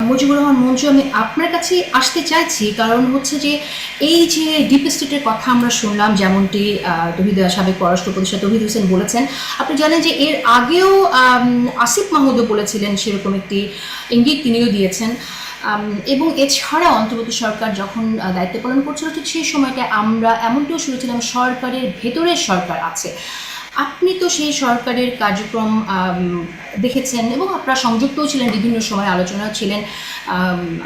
মুজিবুর রহমান মঞ্জু, আমি আপনার কাছে আসতে চাইছি, কারণ হচ্ছে যে এই যে ডিপ স্টেটের কথা আমরা শুনলাম, যেমনটি সাবেক পররাষ্ট্র উপদেষ্টা তৌহিদ হোসেন বলেছেন। আপনি জানেন যে এর আগেও আসিফ মাহমুদও বলেছিলেন, সেরকম একটি ইঙ্গিত তিনিও দিয়েছেন। এবং এছাড়া অন্তর্বর্তী সরকার যখন দায়িত্ব পালন করছিল, ঠিক সেই সময়টা আমরা এমনটিও শুনেছিলাম সরকারের ভেতরের সরকার আছে। আপনি তো সেই সরকারের কার্যক্রম দেখেছেন এবং আপনারা সংযুক্তও ছিলেন, বিভিন্ন সময় আলোচনাও ছিলেন।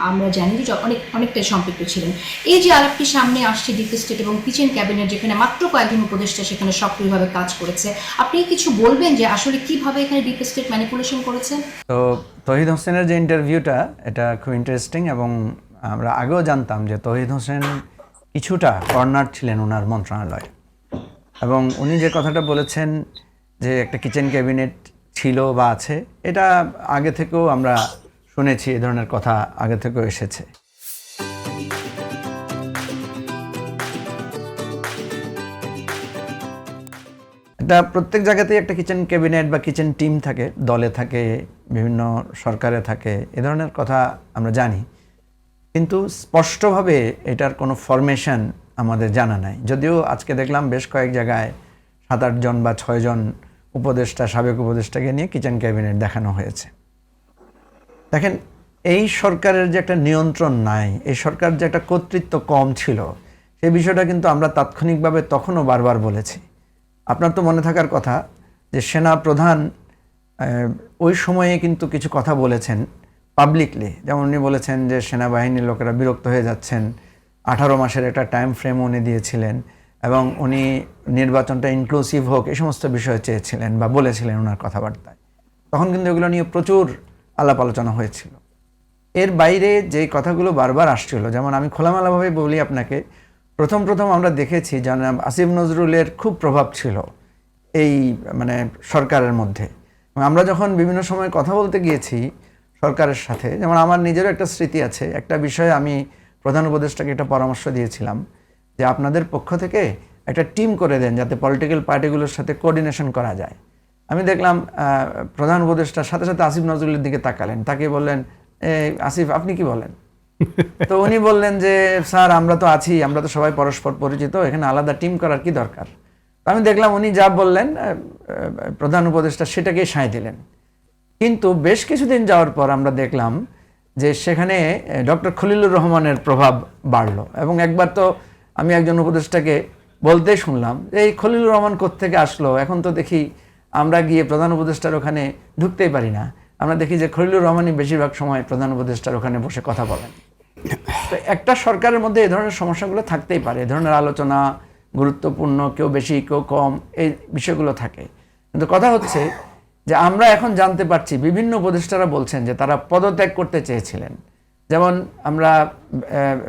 আমরা জানি যে অনেকটাই সম্পৃক্ত ছিলেন। এই যে আলাপটি সামনে আসছে ডিপ স্টেট এবং কিচেন ক্যাবিনেট, যেখানে মাত্র কয়েকজন উপদেষ্টা সেখানে সক্রিয়ভাবে কাজ করেছে, আপনি কিছু বলবেন যে আসলে কিভাবে এখানে ডিপ স্টেট ম্যানিপুলেশন করেছে? তো তৌহিদ হোসেনের যে ইন্টারভিউটা, এটা খুব ইন্টারেস্টিং। এবং আমরা আগেও জানতাম যে তৌহিদ হোসেন কিছুটা কর্নার ছিলেন ওনার মন্ত্রণালয়ে, এবং উনি যে কথাটা বলেছেন যে একটা কিচেন ক্যাবিনেট ছিল বা আছে, এটা আগে থেকেও আমরা শুনেছি, এ ধরনের কথা আগে থেকেও এসেছে। এটা প্রত্যেক জায়গাতেই একটা কিচেন ক্যাবিনেট বা কিচেন টিম থাকে, দলে থাকে, বিভিন্ন সরকারে থাকে, এ ধরনের কথা আমরা জানি। কিন্তু স্পষ্টভাবে এটার কোনো ফরমেশন আমাদের জানা নাই। যদিও আজকে দেখলাম বেশ কয়েক জায়গায় 7-8 জন বা 6 জন উপদেষ্টা, সাবেক উপদেষ্টাকে নিয়ে কিচেন ক্যাবিনেট দেখানো হয়েছে। দেখেন, এই সরকারের যে একটা নিয়ন্ত্রণ নাই, এই সরকার যে একটা কর্তৃত্ব কম ছিল, সেই বিষয়টা কিন্তু আমরা তাৎক্ষণিকভাবে তখনও বারবার বলেছি। আপনার তো মনে থাকার কথা যে সেনা প্রধান ওই সময়ে কিন্তু কিছু কথা বলেছেন পাবলিকলি। যেমন উনি বলেছেন যে সেনাবাহিনীর লোকেরা বিরক্ত হয়ে যাচ্ছেন, 18 মাসের একটা টাইম ফ্রেম উনি দিয়েছিলেন, এবং উনি নির্বাচনটা ইনক্লুসিভ হোক, এই সমস্ত বিষয় চেয়েছিলেন বা বলেছিলেন ওনার কথাবার্তায়। তখন কিন্তু এগুলো নিয়ে প্রচুর আলাপ আলোচনা হয়েছিল। এর বাইরে যে কথাগুলো বারবার আসছিল, যেমন আমি খোলামেলাভাবে বলি আপনাকে, প্রথম আমরা দেখেছি জনাব আসিফ নজরুলের খুব প্রভাব ছিল এই সরকারের মধ্যে। আমরা যখন বিভিন্ন সময় কথা বলতে গিয়েছি সরকারের সাথে, যেমন আমার নিজেরও একটা স্মৃতি আছে, একটা বিষয়ে আমি প্রধান উপদেষ্টাকে একটা পরামর্শ দিয়েছিলাম যে আপনাদের পক্ষ থেকে একটা টিম করে দেন যাতে পলিটিক্যাল পার্টিগুলোর সাথে কোঅর্ডিনেশন করা যায়। আমি দেখলাম প্রধান উপদেষ্টার সাথে সাথে আসিফ নজরুলের দিকে তাকালেন, তাকে বললেন, আসিফ আপনি কি বলেন? তো উনি বললেন যে স্যার আমরা তো আছি, আমরা তো সবাই পরস্পর পরিচিত, এখানে আলাদা টিম করার কি দরকার? আমি দেখলাম উনি যা বললেন প্রধান উপদেষ্টা সেটাকেই সায় দিলেন। কিন্তু বেশ কিছুদিন যাওয়ার পর আমরা দেখলাম যে সেখানে ডক্টর খলিলুর রহমানের প্রভাব বাড়লো, এবং একবার তো আমি একজন উপদেষ্টাকে বলতেই শুনলাম এই খলিলুর রহমান কোত্থেকে আসলো, এখন তো দেখি আমরা গিয়ে প্রধান উপদেষ্টার ওখানে ঢুকতেই পারি না, আমরা দেখি যে খলিলুর রহমানই বেশিরভাগ সময় প্রধান উপদেষ্টার ওখানে বসে কথা বলেন। তো একটা সরকারের মধ্যে এই ধরনের সমস্যাগুলো থাকতেই পারে, এই ধরনের আলোচনা গুরুত্বপূর্ণ, কেউ বেশি কেউ কম, এই বিষয়গুলো থাকে। কিন্তু কথা হচ্ছে যে আমরা এখন জানতে পারছি বিভিন্ন উপদেষ্টারা বলছেন যে তারা পদত্যাগ করতে চেয়েছিলেন। যেমন আমরা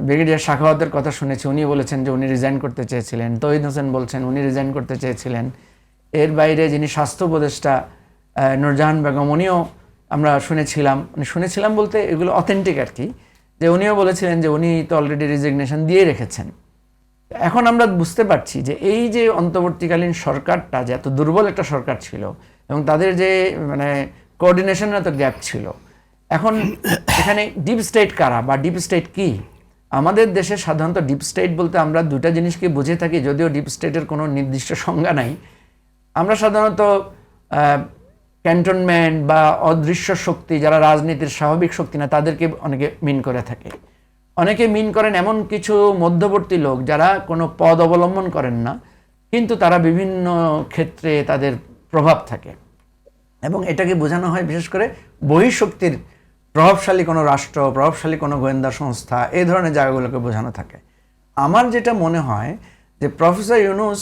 ব্রিগেডিয়ার সাখাওয়াতের কথা শুনেছি, উনি বলেছেন যে উনি রিজাইন করতে চেয়েছিলেন। তৌহিদ হোসেন বলছেন উনি রিজাইন করতে চেয়েছিলেন। এর বাইরে যিনি স্বাস্থ্য উপদেষ্টা নূরজাহান বেগম, উনিও আমরা শুনেছিলাম বলতে এগুলো অথেন্টিক আর কি, যে উনিও বলেছিলেন যে উনি তো অলরেডি রেজিগনেশন দিয়ে রেখেছেন। এখন আমরা বুঝতে পারছি যে এই যে অন্তর্বর্তীকালীন সরকারটা যে এত দুর্বল একটা সরকার ছিল, এবং তাদের যে কোঅর্ডিনেশনের এত গ্যাপ ছিল, এখন এখানে ডিপ স্টেট কারা বা ডিপ স্টেট কি? আমাদের দেশে সাধারণত ডিপ স্টেট বলতে আমরা দুটা জিনিসকে বুঝে থাকি, যদিও ডিপ স্টেটের কোনো নির্দিষ্ট সংজ্ঞা নাই। আমরা সাধারণত ক্যান্টনমেন্ট বা অদৃশ্য শক্তি, যারা রাজনীতির স্বাভাবিক শক্তি না, তাদেরকে অনেকে মিন করে থাকে। অনেকে মিন করেন এমন কিছু মধ্যবর্তী লোক যারা কোনো পদ অবলম্বন করেন না, কিন্তু তারা বিভিন্ন ক্ষেত্রে তাদের প্রভাব থাকে, এবং এটাকে বোঝানো হয় বিশেষ করে বহিঃশক্তির প্রভাবশালী কোনো রাষ্ট্র, প্রভাবশালী কোনো গোয়েন্দা সংস্থা, এই ধরনের জায়গাগুলোকে বোঝানো থাকে। আমার যেটা মনে হয় যে প্রফেসর ইউনূস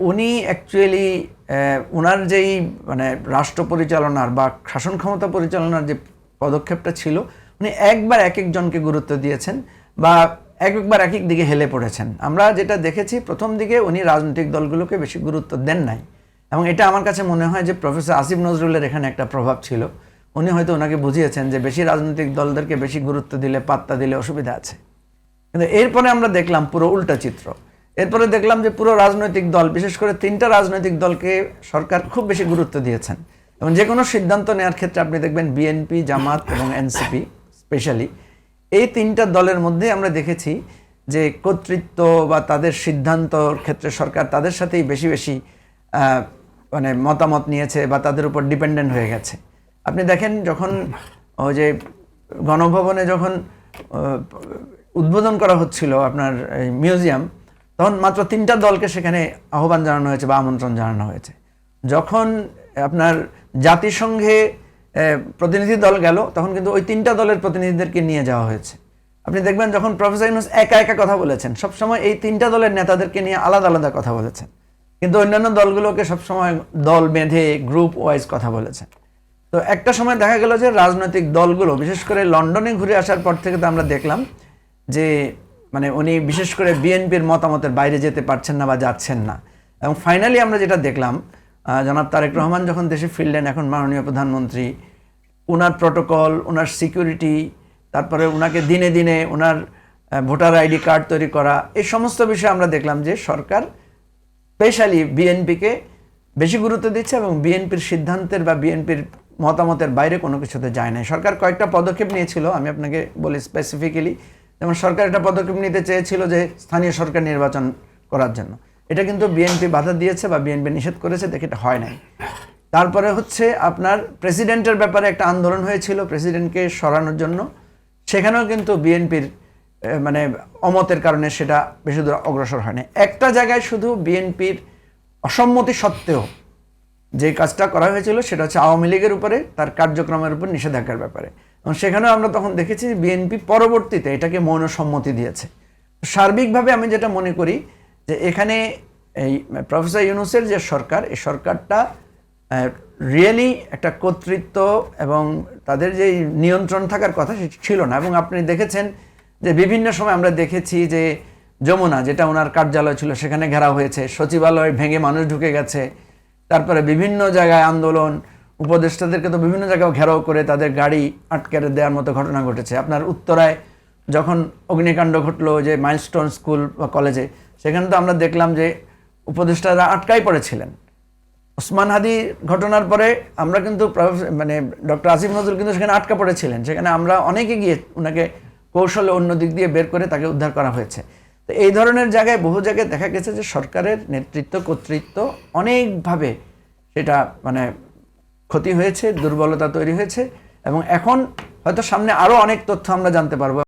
উনি অ্যাকচুয়ালি ওনার যেই রাষ্ট্র পরিচালনার বা শাসন ক্ষমতা পরিচালনার যে পদক্ষেপটা ছিল, উনি একবার এক একজনকে গুরুত্ব দিয়েছেন বা একবার এক এক দিকে হেলে পড়েছেন। আমরা যেটা দেখেছি প্রথম দিকে উনি রাজনৈতিক দলগুলোকে বেশি গুরুত্ব দেন নাই, এবং এটা আমার কাছে মনে হয় যে প্রফেসর আসিফ নজরুলের এখানে একটা প্রভাব ছিল। উনি হয়তো ওনাকে বুঝিয়েছেন যে বেশি রাজনৈতিক দলদেরকে বেশি গুরুত্ব দিলে, পাত্তা দিলে অসুবিধা আছে। কিন্তু এরপরে আমরা দেখলাম পুরো উল্টা চিত্র। এরপরে দেখলাম যে পুরো রাজনৈতিক দল, বিশেষ করে 3টা রাজনৈতিক দলকে সরকার খুব বেশি গুরুত্ব দিয়েছেন, এবং যে কোনো সিদ্ধান্ত নেওয়ার ক্ষেত্রে আপনি দেখবেন বিএনপি, জামাত এবং এনসিপি স্পেশালি এই তিনটা দলের মধ্যে আমরা দেখেছি যে কর্তৃত্ব বা তাদের সিদ্ধান্তর ক্ষেত্রে সরকার তাদের সাথেই বেশি বেশি মানে মতামত নিয়েছে বা তাদের উপর ডিপেন্ডেন্ট হয়ে গেছে। আপনি দেখেন যখন ওই যে গণভবনে যখন উদ্বোধন করা হচ্ছিল আপনার মিউজিয়াম, তখন মাত্র 3টা দলকে সেখানে আহ্বান জানানো হয়েছে বা আমন্ত্রণ জানানো হয়েছে। যখন আপনার জাতিসংঘে প্রতিনিধি দল গেল তখন কিন্তু ওই 3টা দলের প্রতিনিধিদেরকে নিয়ে যাওয়া হয়েছে। আপনি দেখবেন যখন প্রফেসর ইউনূস একা একা কথা বলেছেন, সবসময় এই 3টা দলের নেতাদেরকে নিয়ে আলাদা আলাদা কথা বলেছেন, কিন্তু অন্যান্য দলগুলোকে সবসময় দল বেঁধে গ্রুপ ওয়াইজ কথা বলেছেন। তো একটা সময় দেখা গেল যে রাজনৈতিক দলগুলো, বিশেষ করে লন্ডনে ঘুরে আসার পর থেকে তো আমরা দেখলাম যে মানে উনি বিশেষ করে বিএনপির মতামতের বাইরে যেতে পারছেন না বা যাচ্ছেন না। এবং ফাইনালি আমরা যেটা দেখলাম, জনাব তারেক রহমান যখন দেশে ফিরলেন, এখন মাননীয় প্রধানমন্ত্রী, ওনার প্রটোকল, ওনার সিকিউরিটি, তারপরে ওনাকে দিনে দিনে ওনার ভোটার আইডি কার্ড তৈরি করা, এই সমস্ত বিষয়ে আমরা দেখলাম যে সরকার স্পেশালি বিএনপিকে বেশি গুরুত্ব দিচ্ছে এবং বিএনপির সিদ্ধান্তের বা বিএনপির মতামতের বাইরে কোনো কিছুতে যায় না। সরকার কয়েকটা পদক্ষেপ নিয়েছিল, আমি আপনাকে বলি স্পেসিফিক্যালি। যেমন সরকার একটা পদক্ষেপ নিতে চেয়েছিল যে স্থানীয় সরকার নির্বাচন করার জন্য, এটা কিন্তু বিএনপি বাধা দিয়েছে বা বিএনপি নিষেধ করেছে, দেখে এটা হয় নাই। তারপরে হচ্ছে আপনার প্রেসিডেন্টের ব্যাপারে একটা আন্দোলন হয়েছিল প্রেসিডেন্টকে সরানোর জন্য, সেখানেও কিন্তু বিএনপির মানে অমতের কারণে সেটা বেশি দূর অগ্রসর হয়নি। একটা জায়গায় শুধু বিএনপির অসম্মতি সত্ত্বেও যে কাজটা করা হয়েছিল সেটা হচ্ছে আওয়ামী লীগের উপরে তার কার্যক্রমের উপর নিষেধাজ্ঞার ব্যাপারে, এবং সেখানেও আমরা তখন দেখেছি বিএনপি পরবর্তীতে এটাকে মৌন সম্মতি দিয়েছে। সার্বিকভাবে আমি যেটা মনে করি যে এখানে এই প্রফেসর ইউনূসের যে সরকার, এই সরকারটা রিয়েলি একটা কর্তৃত্ব এবং তাদের যে নিয়ন্ত্রণ থাকার কথা সেটা ছিল না। এবং আপনি দেখেছেন যে বিভিন্ন সময় আমরা দেখেছি যে যমুনা, যেটা ওনার কার্যালয় ছিল, সেখানে ঘেরাও হয়েছে, সচিবালয় ভেঙে মানুষ ঢুকে গেছে, তারপরে বিভিন্ন জায়গায় আন্দোলন, উপদেষ্টাদেরকে তো বিভিন্ন জায়গায় ঘেরাও করে তাদের গাড়ি আটকে দেওয়ার মতো ঘটনা ঘটেছে। আপনার উত্তরায় যখন অগ্নিকাণ্ড ঘটলো যে মাইলস্টোন স্কুল বা কলেজে, সেখানে তো আমরা দেখলাম যে উপদেষ্টারা আটকাই পড়েছিলেন। ওসমান হাদি ঘটনার পরে আমরা কিন্তু মানে ডক্টর আসিফ নজরুল কিন্তু সেখানে আটকা পড়েছিলেন, সেখানে আমরা অনেকে গিয়ে ওনাকে কৌশলে অন্য দিক দিয়ে বের করে তাকে উদ্ধার করা হয়েছে। তো এই ধরনের জায়গায় বহু জায়গায় দেখা গেছে যে সরকারের নেতৃত্ব কর্তৃত্ব অনেকভাবে সেটা মানে ক্ষতি হয়েছে, দুর্বলতা তৈরি হয়েছে, এবং এখন হয়তো সামনে আরও অনেক তথ্য আমরা জানতে পারবো।